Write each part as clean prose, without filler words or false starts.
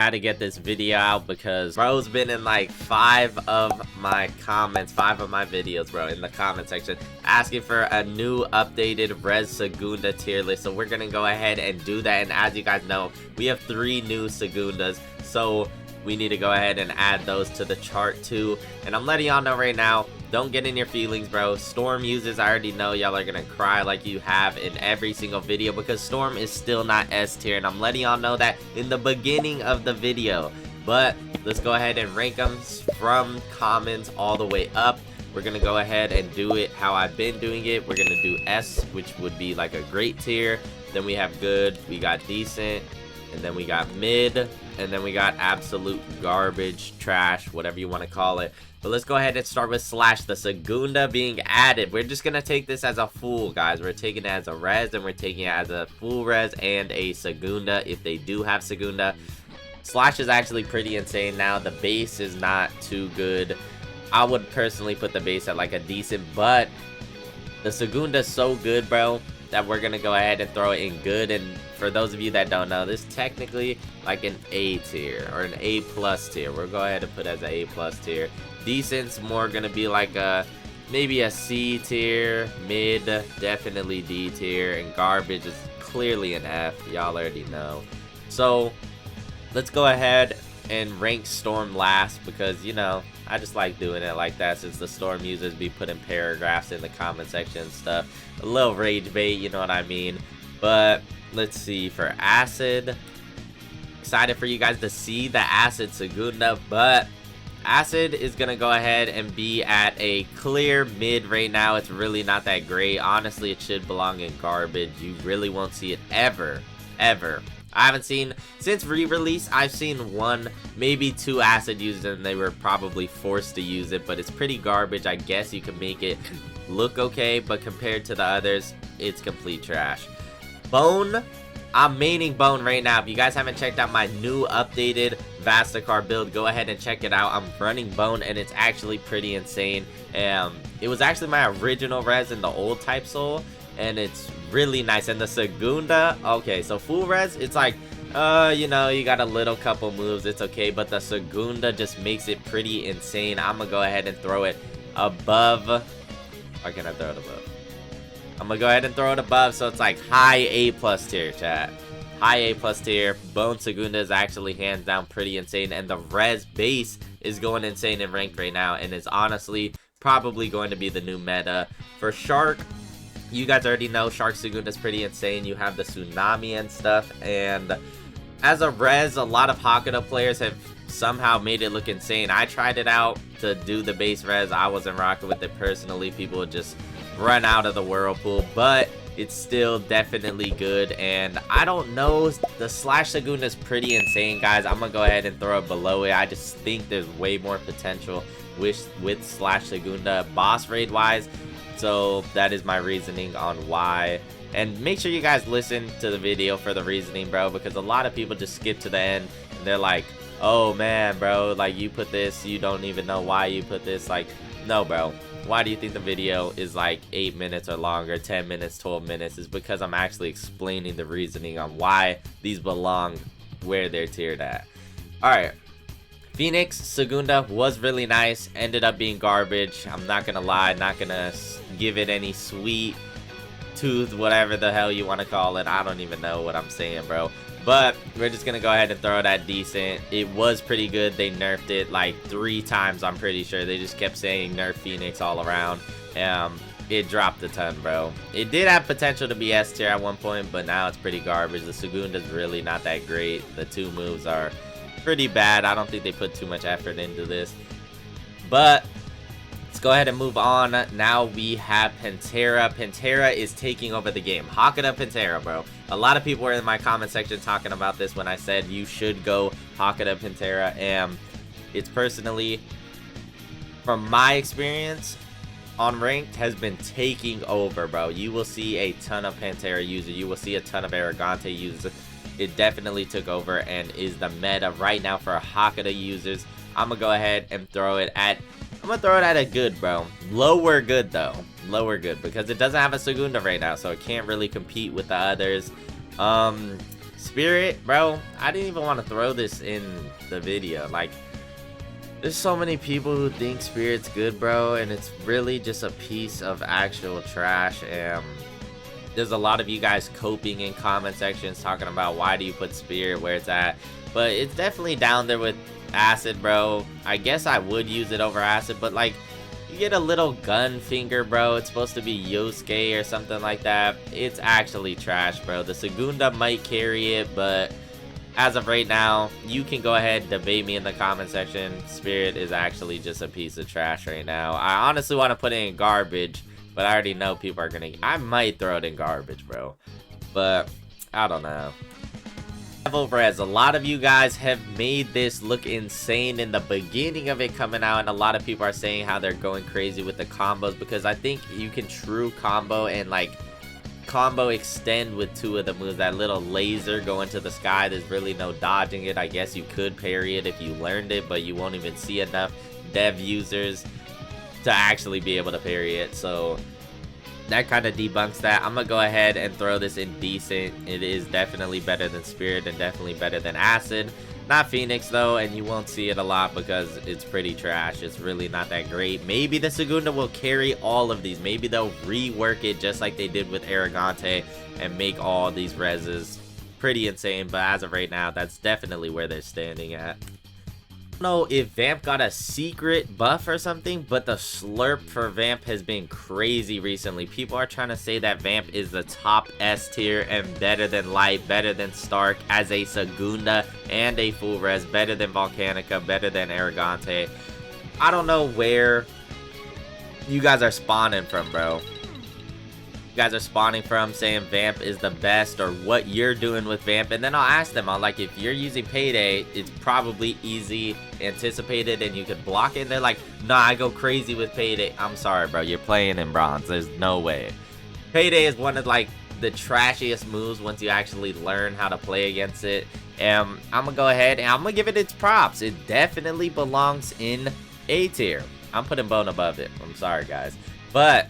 Had to get this video out because bro's been in like 5 of my videos, bro, in the comment section asking for a new updated Res Segunda tier list. So we're gonna go ahead and do that, and as you guys know, we have 3 new Segundas, so we need to go ahead and add those to the chart too. And I'm letting y'all know right now, don't get in your feelings, bro. Storm users, I already know y'all are gonna cry like you have in every single video because Storm is still not S tier, and I'm letting y'all know that in the beginning of the video. But let's go ahead and rank them from commons all the way up. We're gonna go ahead and do it how I've been doing it. We're gonna do S, which would be like a great tier. Then we have good, we got decent, and then we got mid, and then we got absolute garbage, trash, whatever you want to call it. But let's go ahead and start with Slash, the Segunda being added. We're just gonna take this as a full, guys. We're taking it as a res, and we're taking it as a full res and a Segunda if they do have Segunda. Slash is actually pretty insane now. The base is not too good. I would personally put the base at like a decent, but the Segunda is so good, bro, that we're gonna go ahead and throw it in good. And for those of you that don't know, this is technically like an A tier or an A plus tier. We'll go ahead and put it as an A plus tier. Decent's more gonna be like a maybe a C tier. Mid, definitely D tier, and garbage is clearly an F. Y'all already know. So let's go ahead and rank Storm last because, you know, I just like doing it like that since the Storm users be putting paragraphs in the comment section and stuff. A little rage bait, you know what I mean. But let's see, for Acid, excited for you guys to see the Acid Segunda, but Acid is gonna go ahead and be at a clear mid right now. It's really not that great. Honestly, it should belong in garbage. You really won't see it ever. I haven't seen, since re-release, I've seen 1, maybe 2 Acid users, and they were probably forced to use it, but it's pretty garbage. I guess you can make it look okay, but compared to the others, it's complete trash. Bone, I'm maining Bone right now. If you guys haven't checked out my new updated Vastacar build, go ahead and check it out. I'm running Bone, and it's actually pretty insane. It was actually my original res in the old type soul, and it's really nice. And the Segunda, okay, so full res, it's like, you know, you got a little couple moves, it's okay, but the Segunda just makes it pretty insane. I'm gonna go ahead and throw it above. Or can I throw it above? I'm gonna go ahead and throw it above, so it's like high A plus tier, chat. High A plus tier. Bone Segunda is actually hands down pretty insane, and the res base is going insane in ranked right now, and is honestly probably going to be the new meta. For Shark, you guys already know Shark Segunda is pretty insane. You have the Tsunami and stuff, and as a res, a lot of Hakuda players have somehow made it look insane. I tried it out to do the base res. I wasn't rocking with it personally. People would just run out of the whirlpool, but it's still definitely good. And I don't know, the Slash Segunda is pretty insane, guys. I'm gonna go ahead and throw it below it. I just think there's way more potential with Slash Segunda boss raid wise. So that is my reasoning on why. And make sure you guys listen to the video for the reasoning, bro, because a lot of people just skip to the end and they're like, oh man, bro, like you put this, you don't even know why you put this. Like, no, bro. Why do you think the video is like 8 minutes or longer, 10 minutes, 12 minutes? It's because I'm actually explaining the reasoning on why these belong where they're tiered at. Alright, Phoenix Segunda was really nice, ended up being garbage. I'm not gonna lie, not gonna give it any sweet tooth, whatever the hell you want to call it. I don't even know what I'm saying, bro. But we're just gonna go ahead and throw that decent. It was pretty good. They nerfed it like 3 times, I'm pretty sure. They just kept saying nerf Phoenix all around. It dropped a ton, bro. It did have potential to be S tier at one point, but now it's pretty garbage. The Segunda's really not that great. The 2 moves are pretty bad. I don't think they put too much effort into this. But let's go ahead and move on. Now we have Pantera. Pantera is taking over the game. Hakuda Pantera, bro. A lot of people were in my comment section talking about this when I said you should go Hakuda Pantera. And it's personally, from my experience on ranked, has been taking over, bro. You will see a ton of Pantera users. You will see a ton of Aragon users. It definitely took over and is the meta right now for Hakuda users. I'm gonna go ahead and throw it at, I'm gonna throw it at a good, bro. Lower good though. Lower good, because it doesn't have a Segunda right now, so it can't really compete with the others. Spirit, bro, I didn't even want to throw this in the video. Like, there's so many people who think Spirit's good, bro, and it's really just a piece of actual trash. And there's a lot of you guys coping in comment sections talking about why do you put Spirit where it's at, but it's definitely down there with Acid, bro. I guess I would use it over Acid, but like, you get a little gun finger, bro. It's supposed to be Yosuke or something like that. It's actually trash, bro. The Segunda might carry it, but as of right now, you can go ahead and debate me in the comment section. Spirit is actually just a piece of trash right now. I honestly want to put it in garbage, but I already know people are gonna... I might throw it in garbage, bro, but I don't know. Level res, a lot of you guys have made this look insane in the beginning of it coming out, and a lot of people are saying how they're going crazy with the combos, because I think you can true combo and like combo extend with two of the moves. That little laser going to the sky, there's really no dodging it. I guess you could parry it if you learned it, but you won't even see enough dev users to actually be able to parry it, so that kind of debunks that. I'm gonna go ahead and throw this in decent. It is definitely better than Spirit and definitely better than Acid. Not Phoenix though, and you won't see it a lot because it's pretty trash. It's really not that great. Maybe the Segunda will carry all of these. Maybe they'll rework it just like they did with Aragon and make all these reses pretty insane, but as of right now, that's definitely where they're standing at. I don't know if Vamp got a secret buff or something, but the slurp for Vamp has been crazy recently. People are trying to say that Vamp is the top S tier and better than Light, better than Stark as a Segunda and a full res, better than Volcanica, better than Aragante. I don't know where you guys are spawning from, bro. You guys are spawning from saying Vamp is the best, or what you're doing with Vamp, and then I'll ask them, I'm like, if you're using Payday, it's probably easy anticipated and you could block it, and they're like, nah, I go crazy with Payday. I'm sorry, bro, you're playing in bronze, there's no way. Payday is one of like the trashiest moves once you actually learn how to play against it, and I'm gonna go ahead and I'm gonna give it its props. It definitely belongs in A tier. I'm putting Bone above it, I'm sorry guys, but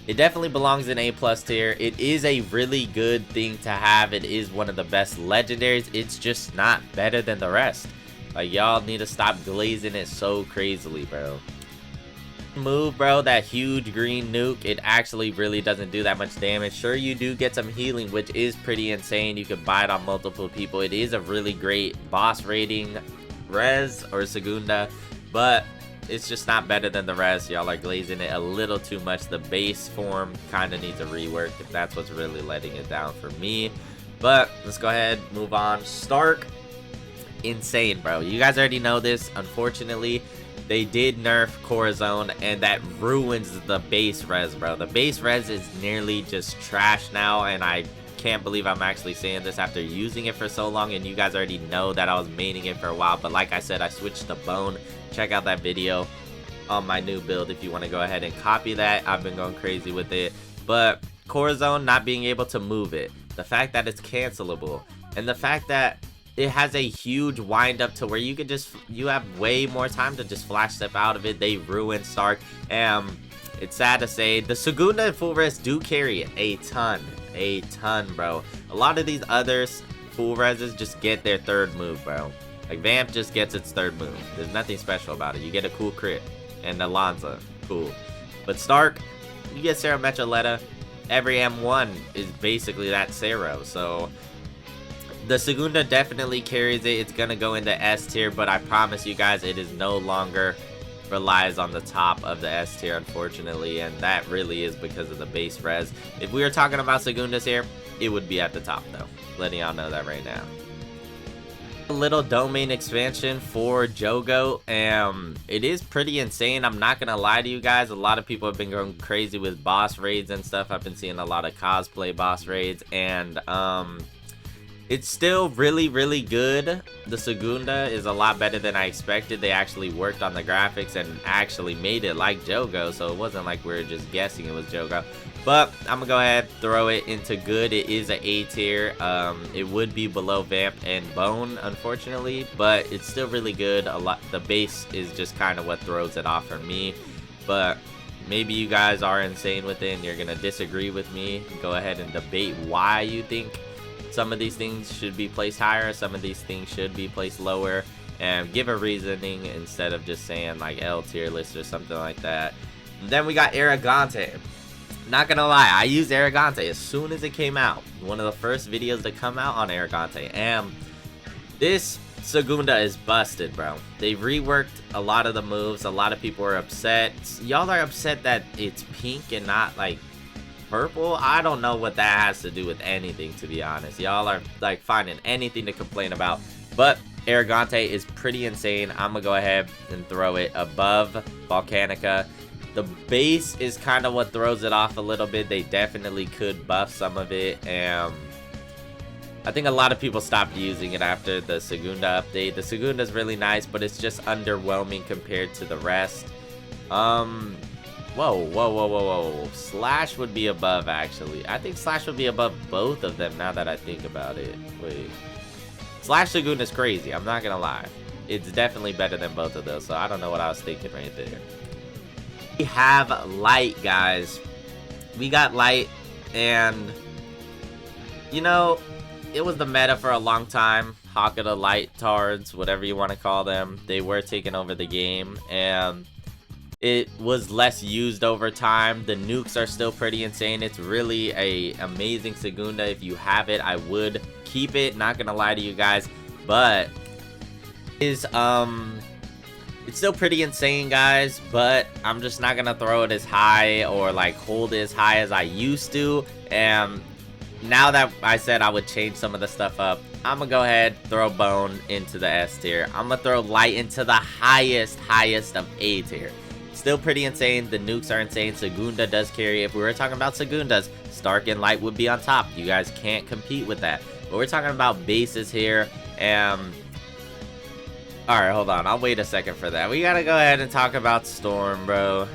it definitely belongs in A+ tier. It is a really good thing to have. It is one of the best legendaries. It's just not better than the rest. Like, y'all need to stop glazing it so crazily, bro. Move, bro, that huge green nuke, it actually really doesn't do that much damage. Sure, you do get some healing, which is pretty insane. You can buy it on multiple people. It is a really great boss rating res or Segunda, but it's just not better than the rest. Y'all are glazing it a little too much. The base form kind of needs a rework if that's what's really letting it down for me. But let's go ahead, move on. Stark, insane, bro. You guys already know this. Unfortunately, they did nerf Corazon, and that ruins the base res, bro. The base res is nearly just trash now, and I can't believe I'm actually saying this after using it for so long, and you guys already know that I was maining it for a while. But like I said, I switched to Bone. Check out that video on my new build if you want to go ahead and copy that. I've been going crazy with it. But Corazon not being able to move it, the fact that it's cancelable, and the fact that it has a huge wind up to where you can just, you have way more time to just flash step out of it. They ruined Stark. It's sad to say the Segunda and full res do carry it a ton, bro. A lot of these others full reses just get their third move, bro. Like Vamp just gets its third move. There's nothing special about it. You get a cool crit and Alonza, cool. But Stark, you get Sarah Mechaletta. Every M1 is basically that Sero. So the Segunda definitely carries it. It's gonna go into S tier, but I promise you guys, it is no longer relies on the top of the S tier, unfortunately, and that really is because of the base res. If we were talking about Segundas here, it would be at the top though. Letting y'all know that right now. A little domain expansion for Jogo, it is pretty insane. I'm not gonna lie to you guys, a lot of people have been going crazy with boss raids and stuff. I've been seeing a lot of cosplay boss raids, and it's still really good. The Segunda is a lot better than I expected. They actually worked on the graphics and actually made it like Jogo, so it wasn't like we were just guessing it was Jogo. But I'm gonna go ahead, throw it into good. It is an A tier. It would be below Vamp and Bone, unfortunately, but it's still really good. The base is just kind of what throws it off for me. But maybe you guys are insane with it and you're gonna disagree with me. Go ahead and debate why you think some of these things should be placed higher, some of these things should be placed lower, and give a reasoning instead of just saying like L tier list or something like that. And then we got Aragon. Not gonna lie, I used Aragon as soon as it came out. One of the first videos to come out on Aragon, and this Segunda is busted, bro. They reworked a lot of the moves. A lot of people are upset. Y'all are upset that it's pink and not like purple. I don't know what that has to do with anything, to be honest. Y'all are like finding anything to complain about, but Aragon is pretty insane. I'm gonna go ahead and throw it above Volcanica. The base is kind of what throws it off a little bit. They definitely could buff some of it, and I think a lot of people stopped using it after the Segunda update. The Segunda is really nice, but it's just underwhelming compared to the rest. Whoa. Slash would be above, actually. I think Slash would be above both of them now that I think about it. Wait. Slash Segunda is crazy, I'm not gonna lie. It's definitely better than both of those, so I don't know what I was thinking right there. We have Light, guys. We got Light, and you know, it was the meta for a long time. Hakata Light Tards, whatever you want to call them, they were taking over the game, and it was less used over time. The nukes are still pretty insane. It's really a amazing Segunda. If you have it, I would keep it, not gonna lie to you guys, but it's still pretty insane, guys, but I'm just not gonna throw it as high or like hold it as high as I used to. And now that I said I would change some of the stuff up, I'm gonna go ahead, throw Bone into the S tier. I'm gonna throw Light into the highest of A tier. Still pretty insane. The nukes are insane. Segunda does carry. If we were talking about Segundas, Stark and Light would be on top. You guys can't compete with that. But we're talking about bases here, and alright, hold on, I'll wait a second for that. We gotta go ahead and talk about Storm, bro.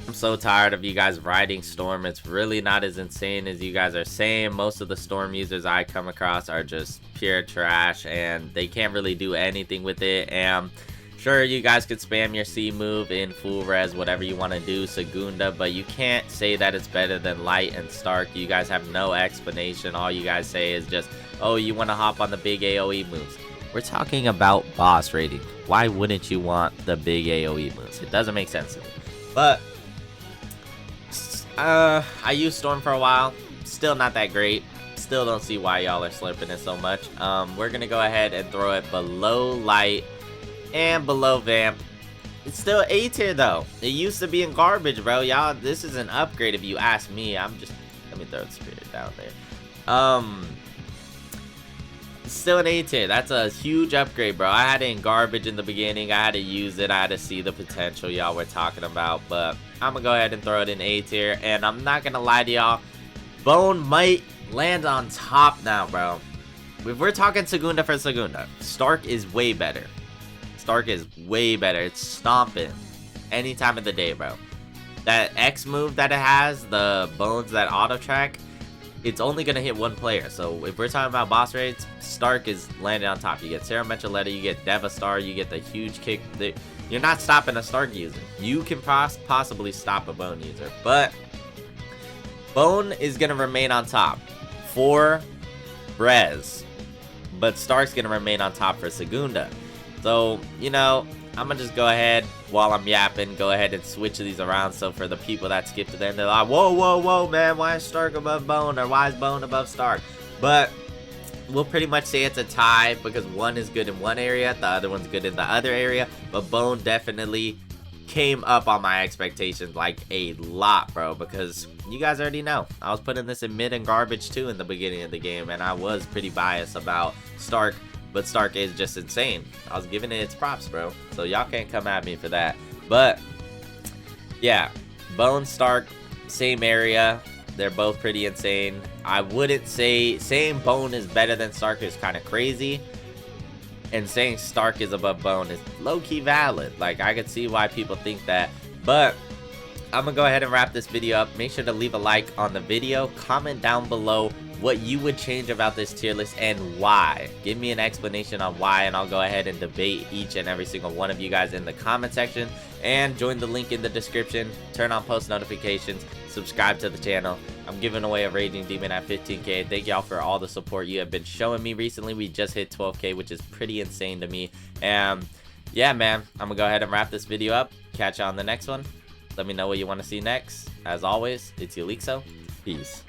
I'm so tired of you guys riding Storm. It's really not as insane as you guys are saying. Most of the Storm users I come across are just pure trash, and they can't really do anything with it. And sure, you guys could spam your C move in full res, whatever you want to do, Segunda, but you can't say that it's better than Light and Stark. You guys have no explanation. All you guys say is just, oh, you want to hop on the big AoE moves. We're talking about boss rating. Why wouldn't you want the big AoE moves? It doesn't make sense to me. But I used Storm for a while. Still not that great. Still don't see why y'all are slurping it so much. We're gonna go ahead and throw it below Light and below Vamp. It's still A tier though. It used to be in garbage, bro. Y'all, this is an upgrade if you ask me. Let me throw the spirit down there. Still an A tier. That's a huge upgrade, bro. I had it in garbage in the beginning. I had to use it. I had to see the potential y'all were talking about, but I'm gonna go ahead and throw it in A tier. And I'm not gonna lie to y'all, Bone might land on top now, bro. If we're talking Segunda for Segunda, Stark is way better. Stark is way better. It's stomping any time of the day, bro. That X move that it has, the bones that auto track, it's only gonna hit one player. So if we're talking about boss rates, Stark is landing on top. You get Sarah Metroletta, you get Devastar, you get the huge kick. You're not stopping a Stark user. You can possibly stop a Bone user, but Bone is gonna remain on top for res, but Stark's gonna remain on top for Segunda. So, you know, I'm gonna just go ahead while I'm yapping, go ahead and switch these around. So for the people that skip to the end, they're like, whoa, man, why is Stark above Bone, or why is Bone above Stark? But we'll pretty much say it's a tie because one is good in one area, the other one's good in the other area. But Bone definitely came up on my expectations like a lot, bro, because you guys already know I was putting this in mid and garbage too in the beginning of the game, and I was pretty biased about Stark. But Stark is just insane. I was giving it its props, bro. So y'all can't come at me for that. But yeah, Bone, Stark, same area. They're both pretty insane. I wouldn't say saying Bone is better than Stark is kind of crazy. And saying Stark is above Bone is low-key valid. Like, I could see why people think that. But I'm gonna go ahead and wrap this video up. Make sure to leave a like on the video. Comment down below what you would change about this tier list and why. Give me an explanation on why, and I'll go ahead and debate each and every single one of you guys in the comment section. And join the link in the description, turn on post notifications, subscribe to the channel. I'm giving away a Raging Demon at 15k. Thank y'all for all the support you have been showing me recently. We just hit 12k, which is pretty insane to me. And yeah, man, I'm gonna go ahead and wrap this video up. Catch you on the next one. Let me know what you want to see next. As always, it's Elixo. Peace.